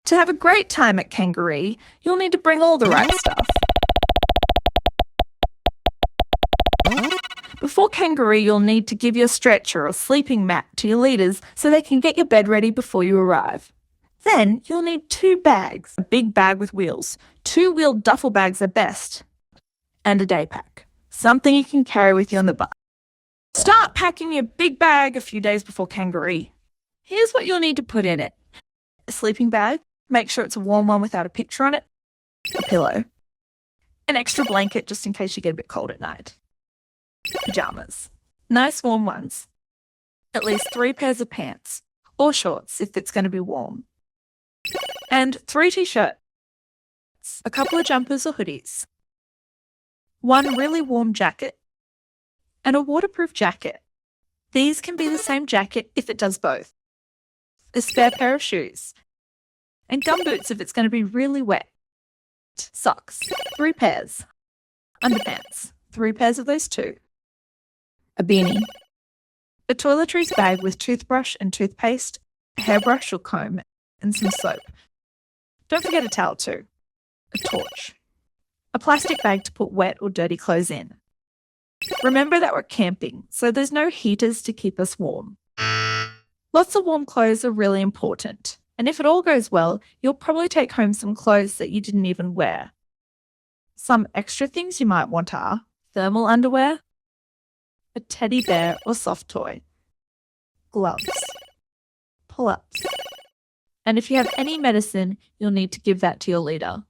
To have a great time at Kangaree, you'll need to bring all the right stuff. Before Kangaree, you'll need to give your stretcher or sleeping mat to your leaders so they can get your bed ready before you arrive. Then you'll need 2 bags, a big bag with wheels. 2-wheeled duffel bags are best. And a day pack, something you can carry with you on the bus. Start packing your big bag a few days before Kangaree. Here's what you'll need to put in it. A sleeping bag, make sure it's a warm one without a picture on it. A pillow. An extra blanket just in case you get a bit cold at night. Pajamas. Nice warm ones. At least 3 pairs of pants, or shorts if it's going to be warm. And 3 t-shirts. A couple of jumpers or hoodies. 1 really warm jacket. And a waterproof jacket. These can be the same jacket if it does both. A spare pair of shoes. And gumboots if it's going to be really wet. Socks, 3 pairs. Underpants, 3 pairs of those too. A beanie. A toiletries bag with toothbrush and toothpaste, a hairbrush or comb, and some soap. Don't forget a towel too. A torch. A plastic bag to put wet or dirty clothes in. Remember that we're camping, so there's no heaters to keep us warm. Lots of warm clothes are really important, and if it all goes well, you'll probably take home some clothes that you didn't even wear. Some extra things you might want are thermal underwear, a teddy bear or soft toy, gloves, pull-ups, and if you have any medicine, you'll need to give that to your leader.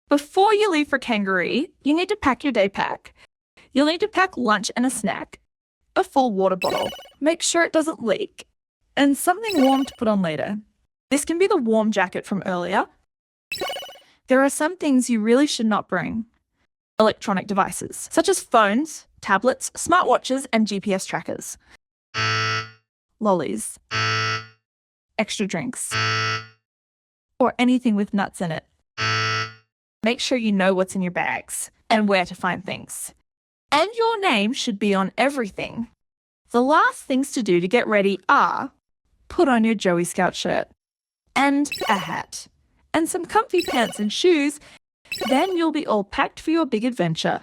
Before you leave for Kangaree, you need to pack your day pack. You'll need to pack lunch and a snack, a full water bottle, make sure it doesn't leak, and something warm to put on later. This can be the warm jacket from earlier. There are some things you really should not bring. Electronic devices, such as phones, tablets, smartwatches, and GPS trackers. Lollies. Extra drinks. Or anything with nuts in it. Make sure you know what's in your bags and where to find things. And your name should be on everything. The last things to do to get ready are put on your Joey Scout shirt and a hat and some comfy pants and shoes. Then you'll be all packed for your big adventure.